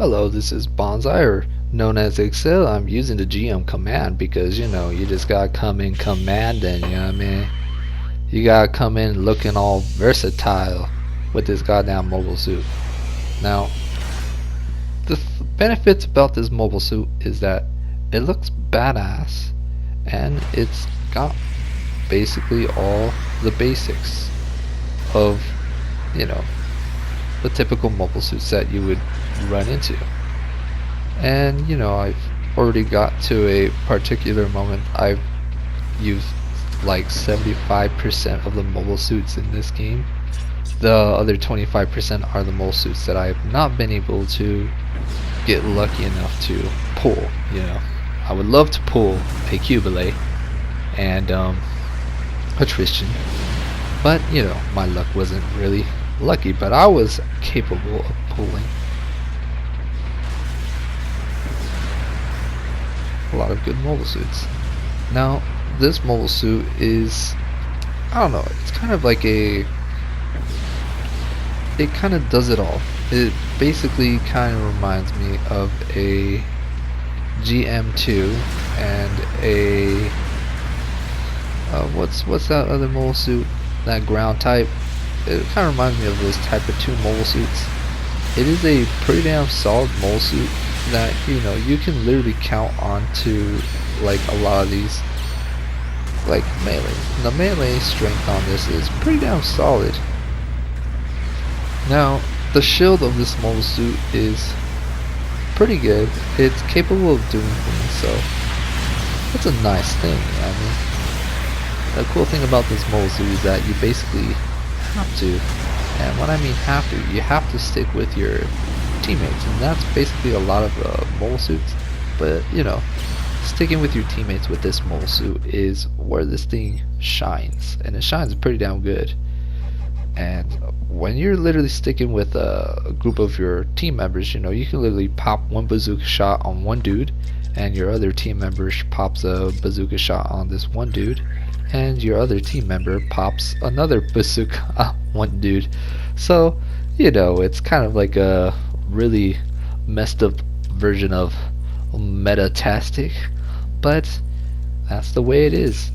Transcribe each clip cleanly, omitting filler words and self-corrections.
Hello, this is Bonsai, or known as Excel. I'm using the GM command because, you just gotta come in commanding, you know what I mean? You gotta come in looking all versatile with this goddamn mobile suit. Now, the benefits about this mobile suit is that it looks badass and it's got basically all the basics of, you know, the typical mobile suits that you would run into. And I've already got to a particular moment. I've used like 75% of the mobile suits in this game. The other 25% are the mobile suits that I've not been able to get lucky enough to pull. I would love to pull a Cubile and a Tristan, but my luck wasn't really lucky, but I was capable of pulling a lot of good mobile suits. Now, this mobile suit is, I don't know, it's kind of like it kind of does it all. It basically kind of reminds me of a GM2 and a what's that other mobile suit, that ground type. It kind of reminds me of those type of 2 mobile suits. It is a pretty damn solid mobile suit that you can literally count on to, like, a lot of these, like, melee. The melee strength on this is pretty damn solid. Now, the shield of this mobile suit is pretty good. It's capable of doing things, so that's a nice thing. I mean, the cool thing about this mobile suit is that you basically have to, and when I mean have to, you have to stick with your teammates, and that's basically a lot of mobile suits. But sticking with your teammates with this mobile suit is where this thing shines, and it shines pretty damn good. And when you're literally sticking with a group of your team members, you can literally pop one bazooka shot on one dude, and your other team member pops a bazooka shot on this one dude, and your other team member pops another bazooka on one dude. So it's kind of like a really messed up version of meta-tastic, but that's the way it is.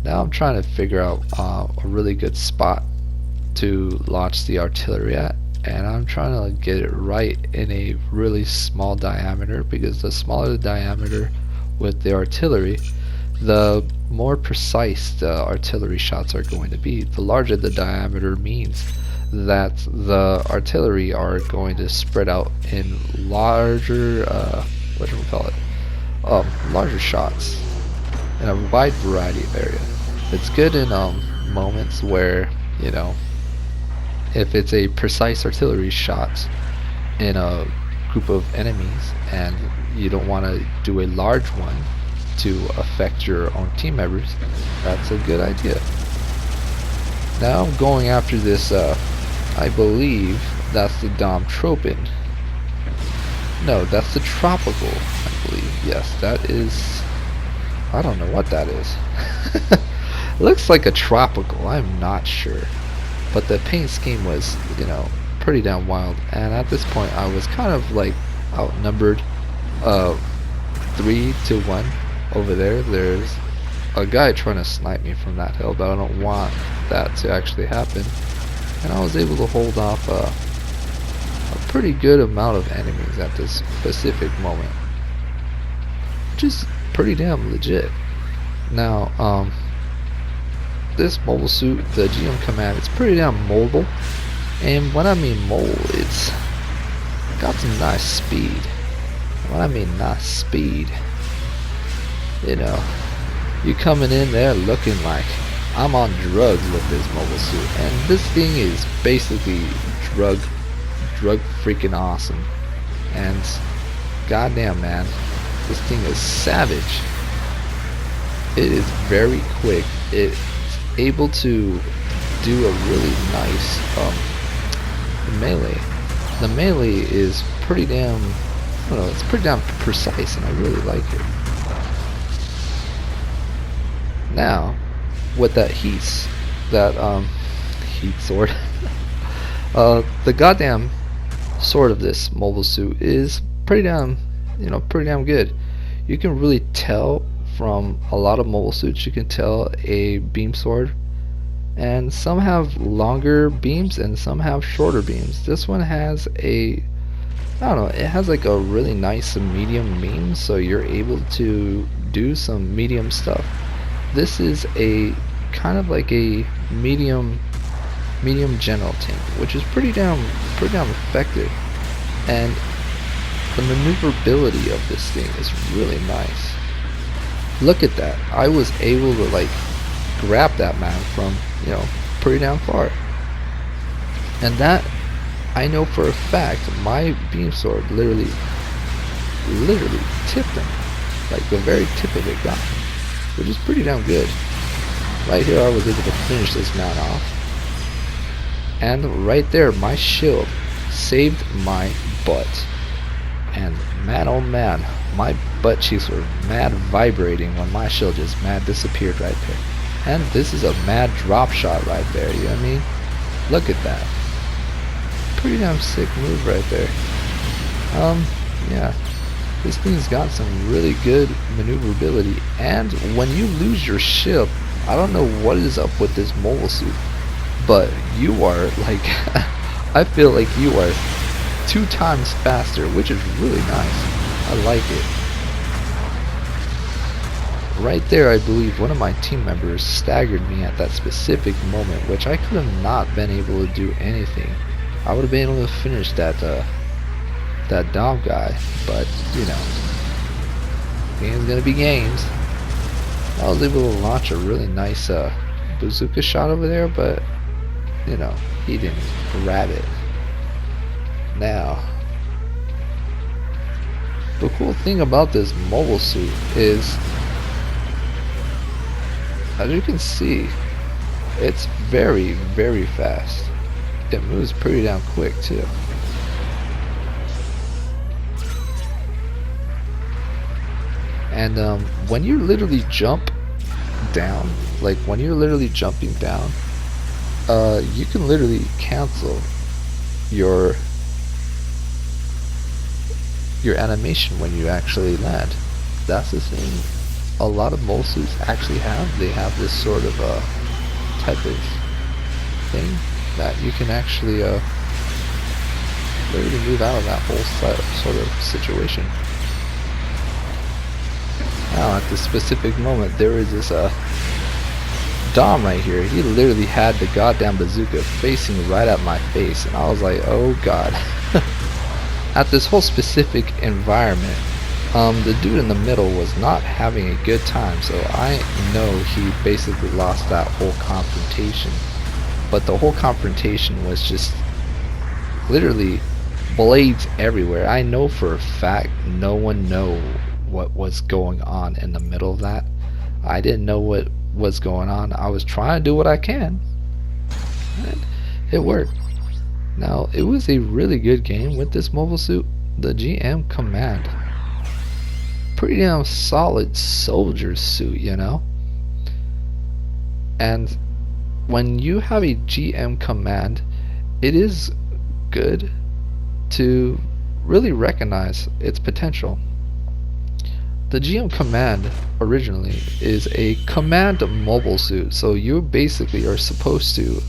Now I'm trying to figure out a really good spot to launch the artillery at, and I'm trying to get it right in a really small diameter, because the smaller the diameter with the artillery, the more precise the artillery shots are going to be. The larger the diameter means that the artillery are going to spread out in larger larger shots in a wide variety of area. It's good in moments where if it's a precise artillery shot in a group of enemies and you don't want to do a large one to affect your own team members, that's a good idea. Now I'm going after this, I believe that's the Domtropin. No, that's the Tropical, I believe. Yes, that is, I don't know what that is. It looks like a Tropical, I'm not sure. But the paint scheme was, pretty damn wild. And at this point I was kind of like outnumbered 3-1 over there. There's a guy trying to snipe me from that hill, but I don't want that to actually happen. And I was able to hold off a pretty good amount of enemies at this specific moment, which is pretty damn legit. Now, this mobile suit, the GM command, it's pretty damn mobile, and when I mean mobile, it's got some nice speed. When I mean nice speed, you coming in there looking like I'm on drugs with this mobile suit, and this thing is basically drug freaking awesome. And goddamn, man, this thing is savage. It is very quick. It's able to do a really nice melee. The melee is pretty damn, I don't know, it's pretty damn precise, and I really like it. Now, with that heat sword, the goddamn sword of this mobile suit is pretty damn, pretty damn good. You can really tell from a lot of mobile suits, you can tell a beam sword, and some have longer beams and some have shorter beams. This one has a, I don't know, it has like a really nice medium beam, so you're able to do some medium stuff. This is a kind of like a medium general tank, which is pretty damn effective, and the maneuverability of this thing is really nice. Look at that. I was able to like grab that man from, pretty damn far. And that, I know for a fact, my beam sword literally tipped him. Like the very tip of it got him, which is pretty damn good. Right here I was able to finish this man off. And right there, my shield saved my butt. And man, oh man, my butt cheeks were mad vibrating when my shield just mad disappeared right there. And this is a mad drop shot right there, you know what I mean? Look at that. Pretty damn sick move right there. Yeah. This thing's got some really good maneuverability, and when you lose your shield, I don't know what is up with this mobile suit, but you are like, I feel like you are 2 times faster, which is really nice. I like it. Right there, I believe one of my team members staggered me at that specific moment, which I could have not been able to do anything. I would have been able to finish that Dom guy, but game's gonna be games. I was able to launch a really nice bazooka shot over there, but he didn't grab it. Now, the cool thing about this mobile suit is, as you can see, it's very, very fast. It moves pretty damn quick too. And when you literally jump down, like when you're literally jumping down, you can literally cancel your animation when you actually land. That's the thing a lot of mobile suits actually have. They have this sort of type of thing that you can actually literally move out of that whole sort of situation. Now at this specific moment, there is this Dom right here. He literally had the goddamn bazooka facing right at my face, and I was like, oh god. At this whole specific environment, the dude in the middle was not having a good time, so I know he basically lost that whole confrontation. But the whole confrontation was just literally blades everywhere. I know for a fact no one knew what was going on in the middle of that. I didn't know what was going on. I was trying to do what I can, and it worked. Now, it was a really good game with this mobile suit. The GM Command, pretty damn solid soldier suit, and when you have a GM Command, it is good to really recognize its potential. The GM Command originally is a command mobile suit, so you basically are supposed to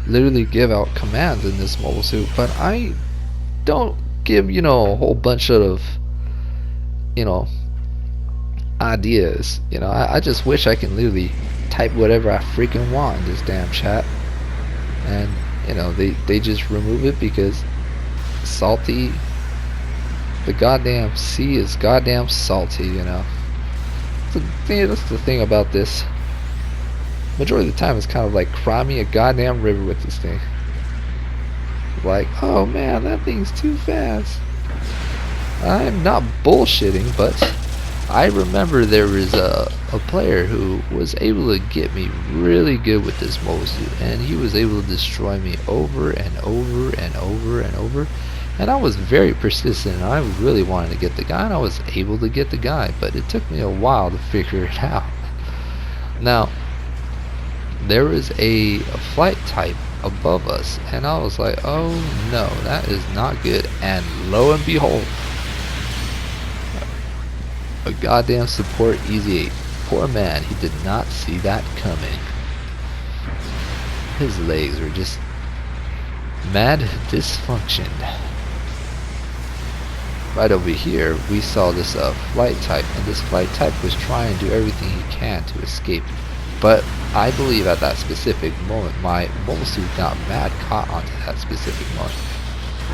literally give out commands in this mobile suit, but I don't give a whole bunch of ideas. I just wish I can literally type whatever I freaking want in this damn chat, and they just remove it because salty. The goddamn sea is goddamn salty, That's the thing about this. Majority of the time it's kind of like cry me a goddamn river with this thing. Like, oh man, that thing's too fast. I'm not bullshitting, but I remember there was a player who was able to get me really good with this mobile suit, and he was able to destroy me over and over and over and over. And I was very persistent, and I really wanted to get the guy, and I was able to get the guy, but it took me a while to figure it out. Now, there is a flight type above us, and I was like, oh no, that is not good. And lo and behold, a goddamn support easy 8. Poor man, he did not see that coming. His legs were just mad dysfunction. Right over here, we saw this flight type, and this flight type was trying to do everything he can to escape. But I believe at that specific moment, my mobile suit got mad caught onto that specific moment.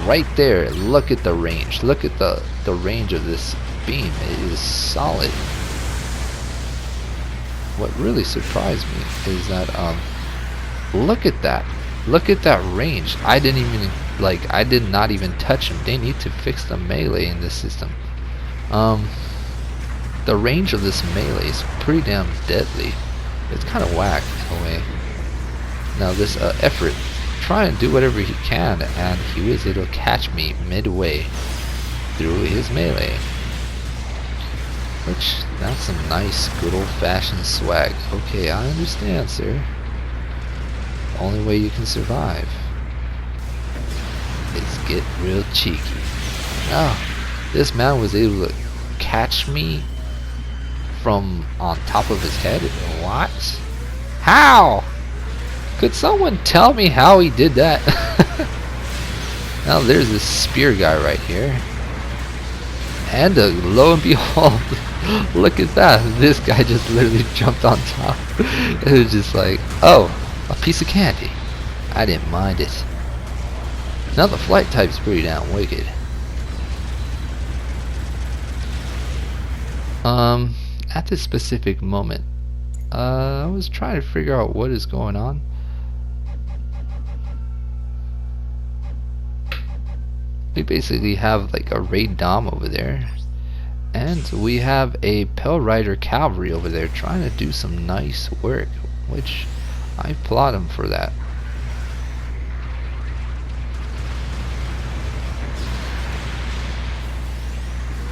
Right there, look at the range. Look at the range of this beam. It is solid. What really surprised me is that look at that. Look at that range. I did not even touch him. They need to fix the melee in this system. The range of this melee is pretty damn deadly. It's kind of whack in a way. Now this effort, try and do whatever he can, and he was able to catch me midway through his melee. Which, that's some nice, good old-fashioned swag. Okay, I understand, sir. The only way you can survive is get real cheeky. Now, this man was able to catch me from on top of his head. What? How? Could someone tell me how he did that? Now there's this spear guy right here. And lo and behold, look at that. This guy just literally jumped on top. It was just like, oh, a piece of candy. I didn't mind it. Now the flight type's pretty damn wicked. At this specific moment, I was trying to figure out what is going on. We basically have like a raid dom over there, and we have a Pell Rider cavalry over there trying to do some nice work, which I applaud him for that.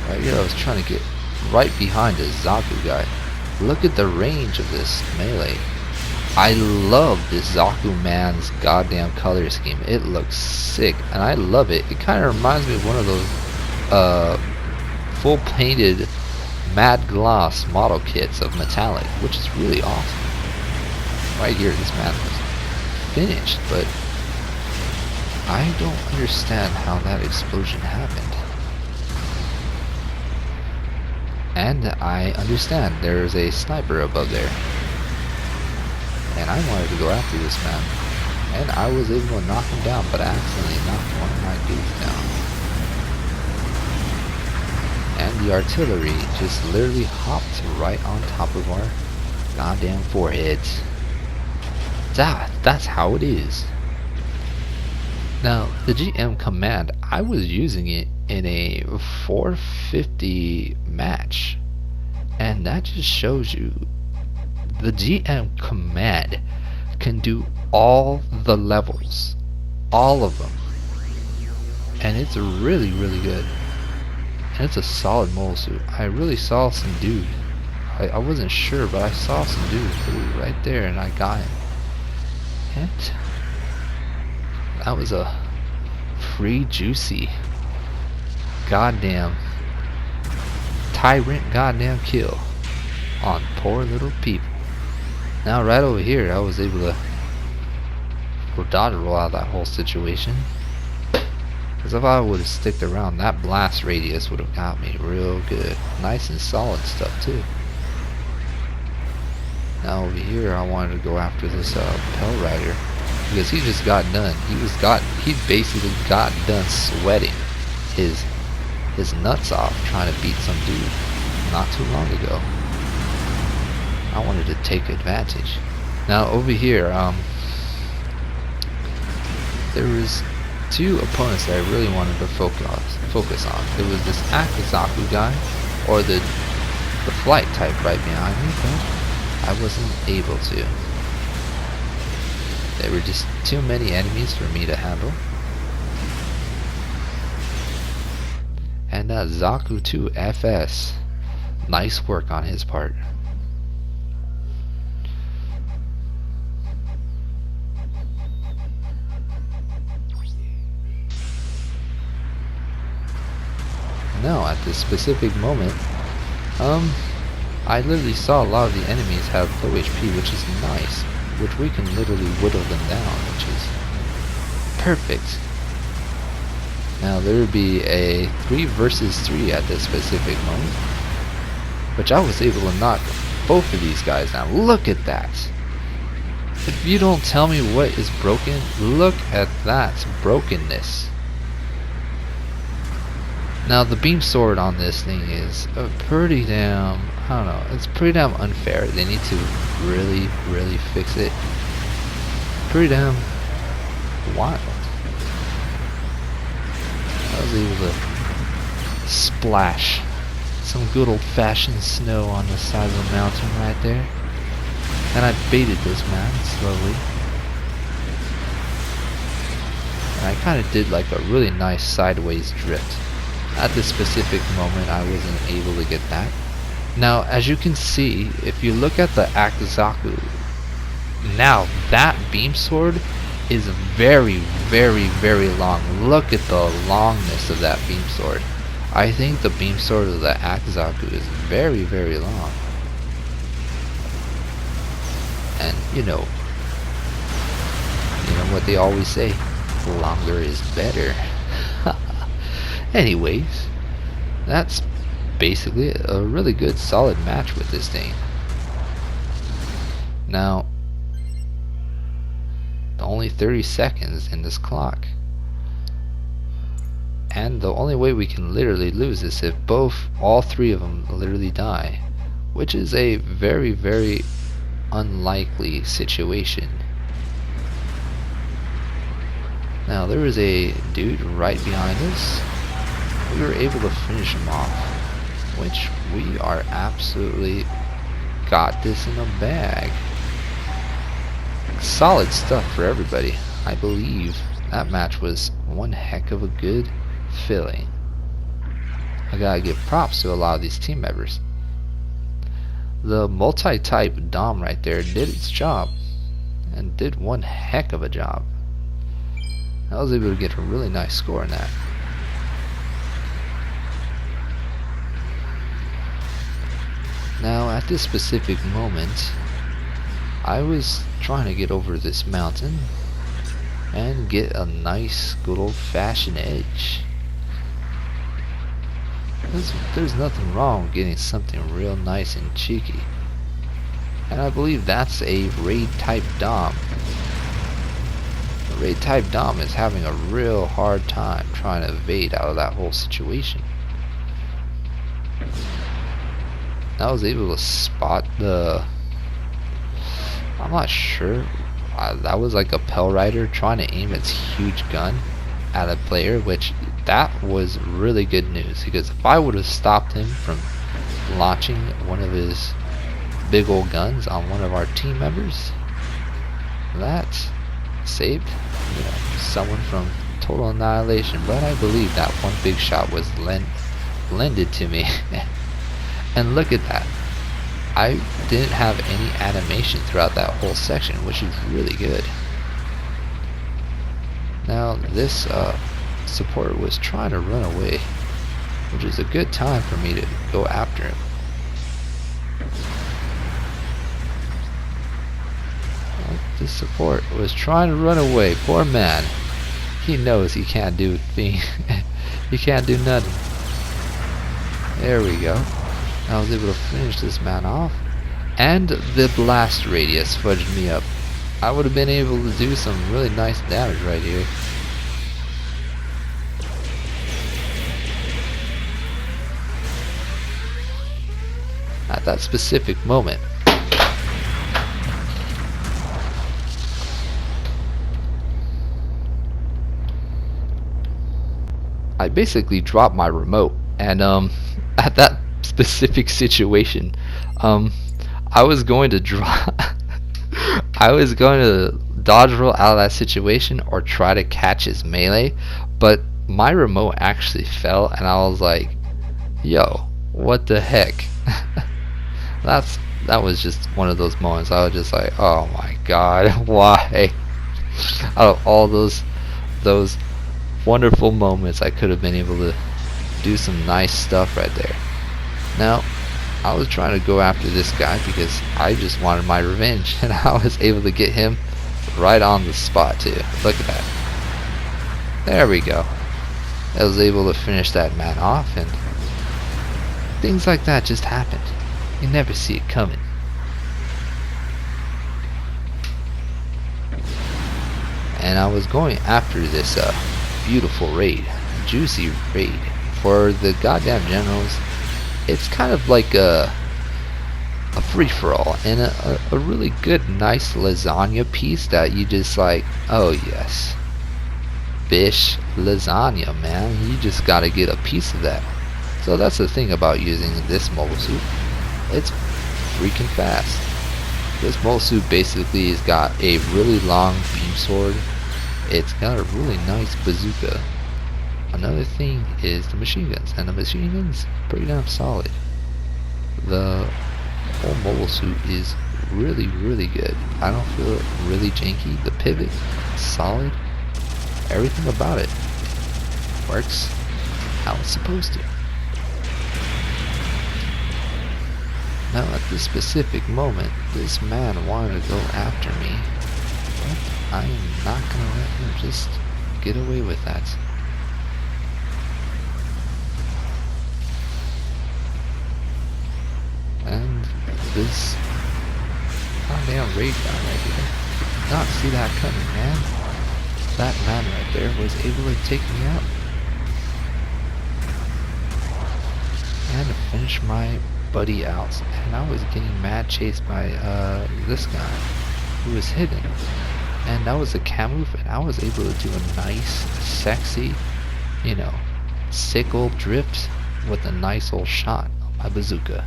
Right here I was trying to get right behind this Zaku guy. Look at the range of this melee. I love this Zaku man's goddamn color scheme. It looks sick, and I love it. It kind of reminds me of one of those full painted matte gloss model kits of metallic, which is really awesome. Right here, this man was finished, but I don't understand how that explosion happened. And I understand there's a sniper above there. And I wanted to go after this man. And I was able to knock him down, but I accidentally knocked one of my dudes down. And the artillery just literally hopped right on top of our goddamn foreheads. That's how it is. Now, the GM command, I was using it in a 450 match, and that just shows you the GM command can do all the levels, all of them, and it's really good, and it's a solid mole suit. I really saw some dude, I wasn't sure, but I saw some dude right there, and I got him. And that was a free juicy goddamn tyrant goddamn kill on poor little people. Now right over here I was able to dodge roll out of that whole situation, because if I would have sticked around, that blast radius would have got me real good. Nice and solid stuff too. Now over here I wanted to go after this Pell Rider, because he just got done. He basically got done sweating his nuts off trying to beat some dude not too long ago. I wanted to take advantage. Now over here, there was two opponents that I really wanted to focus on. There was this Akazaku guy, or the flight type right behind me, but I wasn't able to. There were just too many enemies for me to handle. And that Zaku 2 FS, nice work on his part. Now at this specific moment, I literally saw a lot of the enemies have low HP, which is nice, which we can literally whittle them down, which is perfect. Now there would be a 3 versus 3 at this specific moment, which I was able to knock both of these guys down. Look at that. If you don't tell me what is broken, look at that brokenness. Now the beam sword on this thing is pretty damn, I don't know, it's pretty damn unfair. They need to really fix it. Pretty damn wild. I was able to splash some good old fashioned snow on the side of the mountain right there. And I baited this man slowly. And I kind of did like a really nice sideways drift. At this specific moment I wasn't able to get that. Now as you can see, if you look at the Akizaku, now that beam sword is very long. Look at the longness of that beam sword. I think the beam sword of the Akizaku is very long. And you know what they always say, longer is better. Anyways, that's basically a really good solid match with this thing. Now, only 30 seconds in this clock. And the only way we can literally lose is if all three of them literally die, which is a very unlikely situation. Now there was a dude right behind us. We were able to finish him off, which we are absolutely got this in a bag. Solid stuff for everybody. I believe that match was one heck of a good feeling. I gotta give props to a lot of these team members. The multi-type Dom right there did its job, and did one heck of a job. I was able to get a really nice score in that. Now at this specific moment, I was trying to get over this mountain and get a nice good old fashioned edge. There's nothing wrong with getting something real nice and cheeky. And I believe that's a raid type Dom. The raid type Dom is having a real hard time trying to evade out of that whole situation. I was able to spot the, I'm not sure, that was like a Pell Rider trying to aim its huge gun at a player, which that was really good news, because if I would have stopped him from launching one of his big old guns on one of our team members, that saved someone from total annihilation. But I believe that one big shot was lended to me. And look at that, I didn't have any animation throughout that whole section, which is really good. Now this support was trying to run away, which is a good time for me to go after him. This support was trying to run away. Poor man. He knows he can't do a thing. He can't do nothing. There we go. I was able to finish this man off. And the blast radius fudged me up. I would have been able to do some really nice damage right here. At that specific moment. I basically dropped my remote, and at that specific situation, I was going to I was going to dodge roll out of that situation or try to catch his melee, but my remote actually fell, and I was like, yo, what the heck? That was just one of those moments. I was just like, oh my god, why? Out of all those wonderful moments I could have been able to do some nice stuff right there. Now, I was trying to go after this guy because I just wanted my revenge, and I was able to get him right on the spot too. Look at that. There we go. I was able to finish that man off, and things like that just happened. You never see it coming. And I was going after this beautiful raid, juicy raid for the goddamn generals. It's kind of like a free-for-all and a really good, nice lasagna piece that you just like, oh yes, fish lasagna, man. You just gotta get a piece of that. So that's the thing about using this mobile suit. It's freaking fast. This mobile suit basically has got a really long beam sword. It's got a really nice bazooka. Another thing is the machine guns, and the machine guns pretty damn solid. The whole mobile suit is really, really good. I don't feel it really janky. The pivot, solid. Everything about it works how it's supposed to. Now at this specific moment, this man wanted to go after me, but I am not going to let him just get away with that. And this goddamn raid guy right here did not see that coming, man. That man right there was able to take me out and finish my buddy out. And I was getting mad chased by this guy who was hidden, and that was a cam move, and I was able to do a nice, sexy, you know, sick old drift with a nice old shot on my bazooka.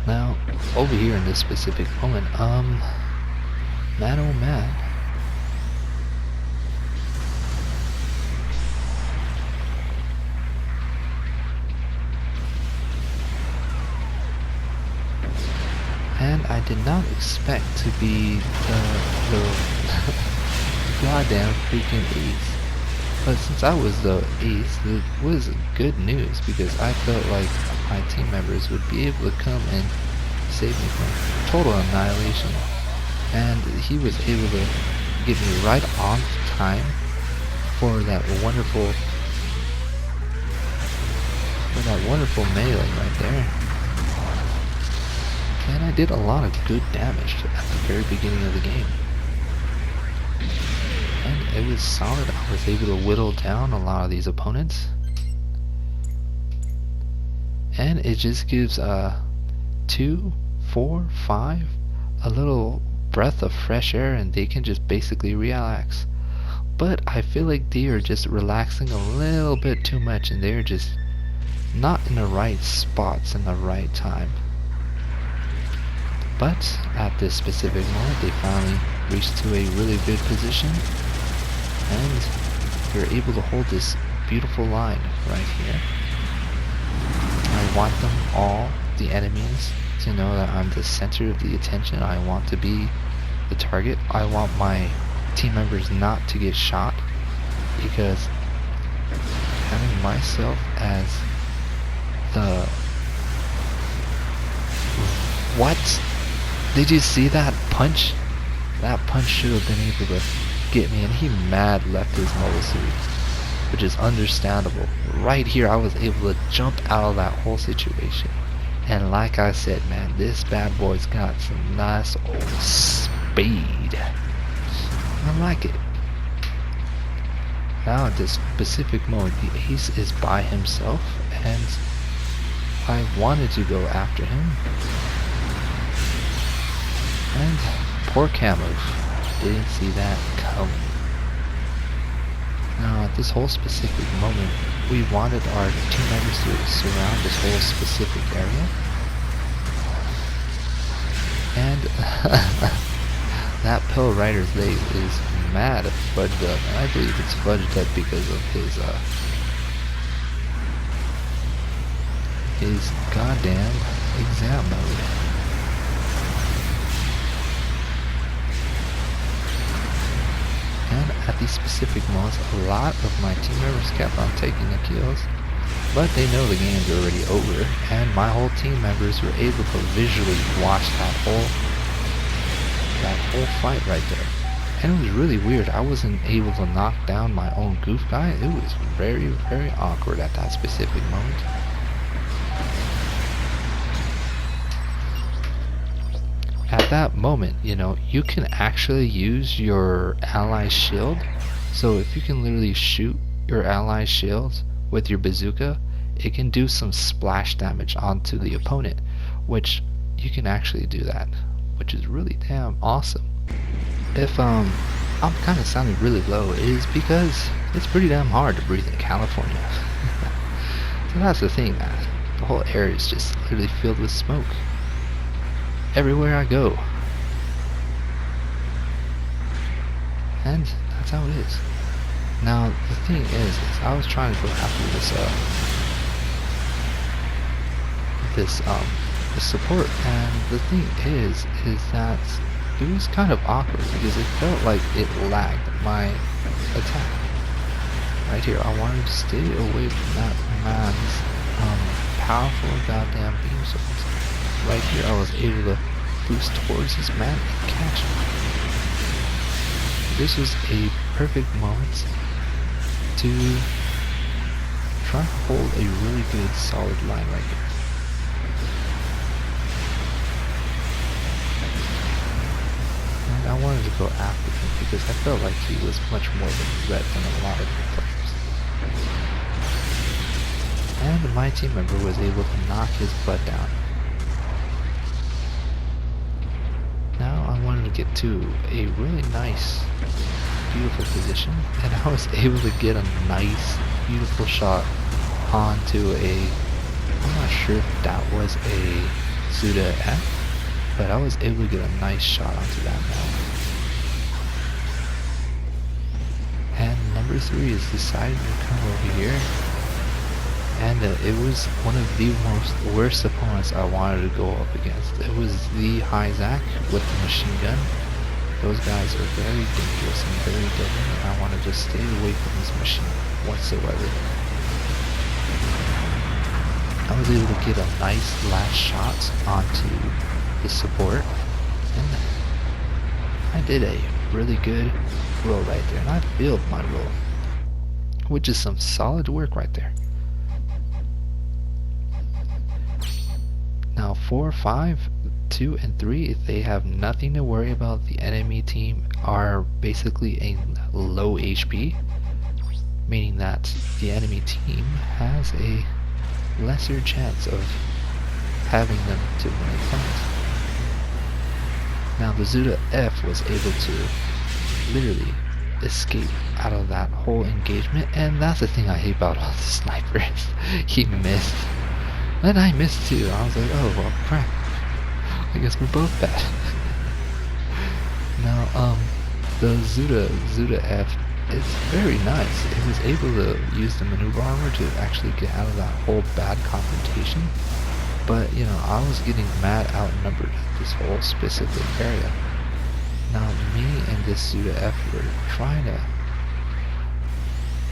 Now, over here in this specific moment, man oh man, and I did not expect to be the goddamn freaking ace. But since I was the ace, it was good news because I felt like my team members would be able to come and save me from total annihilation. And he was able to get me right on time for that wonderful melee right there. And I did a lot of good damage at the very beginning of the game. And it was solid. I was able to whittle down a lot of these opponents. And it just gives 2, 4, 5 a little breath of fresh air, and they can just basically relax. But I feel like they are just relaxing a little bit too much, and they're just not in the right spots in the right time. But at this specific moment, they finally reached to a really good position, and they're able to hold this beautiful line right here. I want them all, the enemies, to know that I'm the center of the attention. I want to be the target. I want my team members not to get shot, because having myself as the... What? Did you see that punch? That punch should have been able to get me, and he mad left his mobile suit, which is understandable. Right here I was able to jump out of that whole situation, and like I said, man, this bad boy's got some nice old speed. I like it. Now at this specific moment, the ace is by himself, and I wanted to go after him. And poor Camus didn't see that coming. Now at this whole specific moment, we wanted our team members to surround this whole specific area. And that Pill Rider's leg is mad fudged up, and I believe it's fudged up because of his goddamn exam mode. these specific modes, a lot of my team members kept on taking the kills, but they know the game's already over, and my whole team members were able to visually watch that whole fight right there. And it was really weird. I wasn't able to knock down my own goof guy. It was very, very awkward at that specific moment. At that moment, you know, you can actually use your ally's shield. So if you can literally shoot your ally's shield with your bazooka, it can do some splash damage onto the opponent, which you can actually do that, which is really damn awesome. If I'm kind of sounding really low, it is because it's pretty damn hard to breathe in California. So that's the thing, man. The whole area is just literally filled with smoke everywhere I go, and that's how it is. Now the thing is I was trying to go after this support, and the thing is that it was kind of awkward because it felt like it lagged my attack. Right here, I wanted to stay away from that man's powerful goddamn beam swords. Right here, I was able to boost towards this man and catch him. This was a perfect moment to try to hold a really good solid line right here. And I wanted to go after him because I felt like he was much more of a threat than a lot of the players. And my team member was able to knock his butt down. Now I wanted to get to a really nice, beautiful position, and I was able to get a nice, beautiful shot onto I'm not sure if that was a Suda F, but I was able to get a nice shot onto that now. And number 3 is deciding to come over here, and it was one of the worst opponents I wanted to go up against. It was the Isaac with the machine gun. Those guys are very dangerous and very deadly, and I wanted to stay away from this machine whatsoever. I was able to get a nice last shot onto the support, and I did a really good roll right there, and I failed my roll, which is some solid work right there. Now 4, 5, 2, and 3, they have nothing to worry about. The enemy team are basically a low HP, meaning that the enemy team has a lesser chance of having them to win a fight. Now the Zuda F was able to literally escape out of that whole engagement, and that's the thing I hate about all the snipers. He missed, and I missed too. I was like, oh well, crap, I guess we're both bad. Now the Zuda F is very nice. It was able to use the maneuver armor to actually get out of that whole bad confrontation, but you know, I was getting mad outnumbered in this whole specific area. Now me and this Zuda F were trying to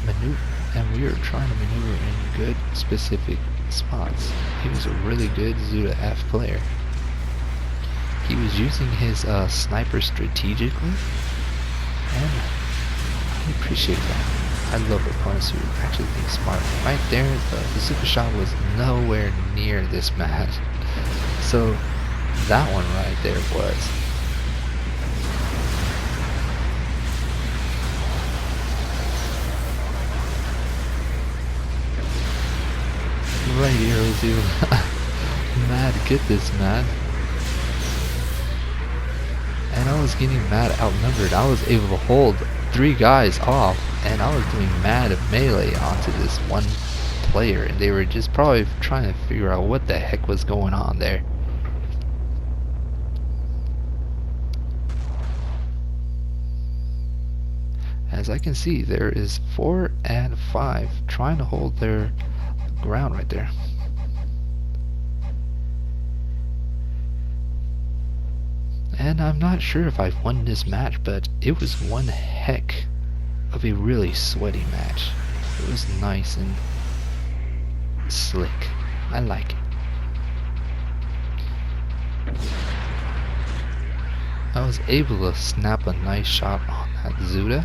maneuver, and we were trying to maneuver in good specific spots. He was a really good Zuda F player. He was using his sniper strategically, and I appreciate that. I love opponents who actually think smart. Right there, the super shot was nowhere near this man. So that one right there was. Right here, let's do mad get this man. And I was getting mad outnumbered. I was able to hold 3 guys off, and I was doing mad melee onto this one player, and they were just probably trying to figure out what the heck was going on there. As I can see, there is 4 and 5 trying to hold their ground right there. And I'm not sure if I've won this match, but it was one heck of a really sweaty match. It was nice and slick. I like it. I was able to snap a nice shot on that Zuda.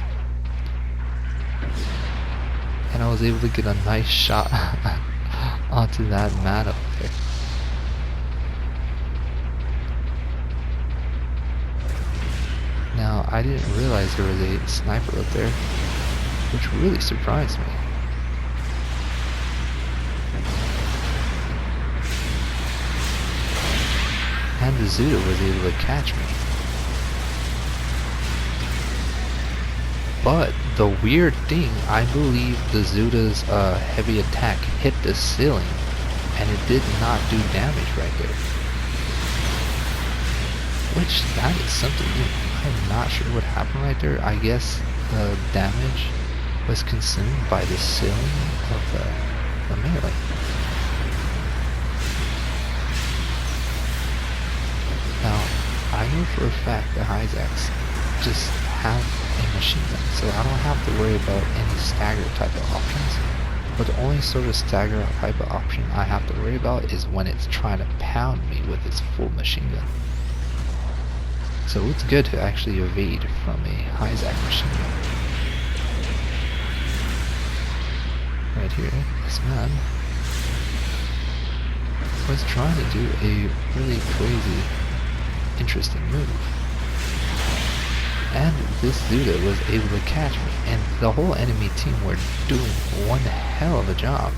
And I was able to get a nice shot onto that mat up there. Now, I didn't realize there was a sniper up there, which really surprised me. And the Zuda was able to catch me. But the weird thing, I believe the Zuda's heavy attack hit the ceiling, and it did not do damage right there. Which, that is something new. I'm not sure what happened right there. I guess the damage was consumed by the ceiling of the melee. Now, I know for a fact the Isaacs just have a machine gun, so I don't have to worry about any stagger type of options. But the only sort of stagger type of option I have to worry about is when it's trying to pound me with its full machine gun. So it's good to actually evade from a Isaac machine gun. Right here, this man was trying to do a really crazy, interesting move. And this Zuda was able to catch me, and the whole enemy team were doing one hell of a job.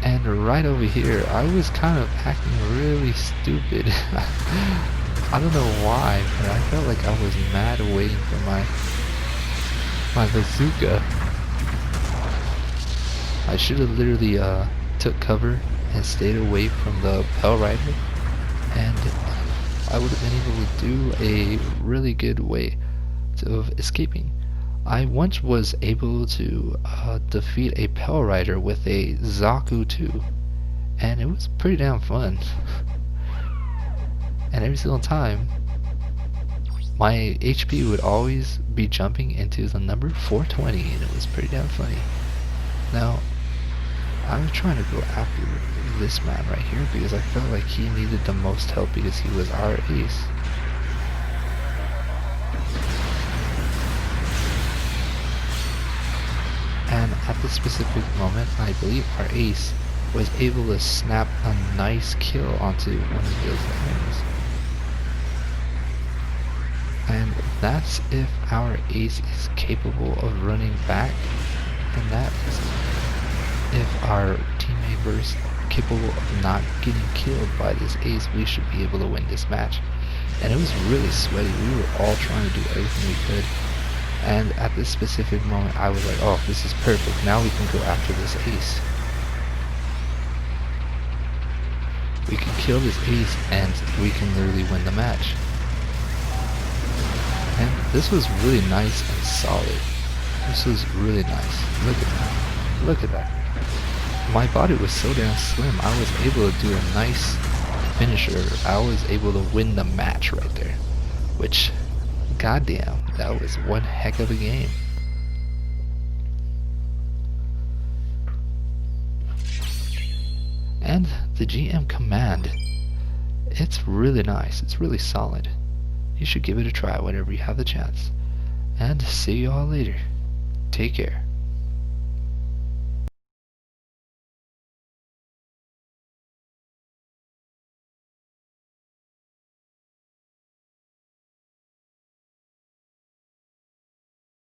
And right over here, I was kind of acting really stupid. I don't know why, but I felt like I was mad waiting for my bazooka. I should have literally took cover and stayed away from the Pell Rider, and I would have been able to do a really good way of escaping. I once was able to defeat a Pell Rider with a GBO2, and it was pretty damn fun. And every single time, my HP would always be jumping into the number 420, and it was pretty damn funny. Now, I was trying to go after this man right here because I felt like he needed the most help because he was our ace. And at this specific moment, I believe our ace was able to snap a nice kill onto one of those enemies. And that's if our ace is capable of running back, and that is if our teammate is capable of not getting killed by this ace. We should be able to win this match. And it was really sweaty. We were all trying to do everything we could. And at this specific moment, I was like, oh, this is perfect. Now we can go after this ace. We can kill this ace and we can literally win the match. And this was really nice and solid. This was really nice. Look at that. Look at that. My body was so damn slim, I was able to do a nice finisher. I was able to win the match right there. Which, goddamn, that was one heck of a game. And the GM command, it's really nice. It's really solid. You should give it a try whenever you have the chance. And see you all later. Take care.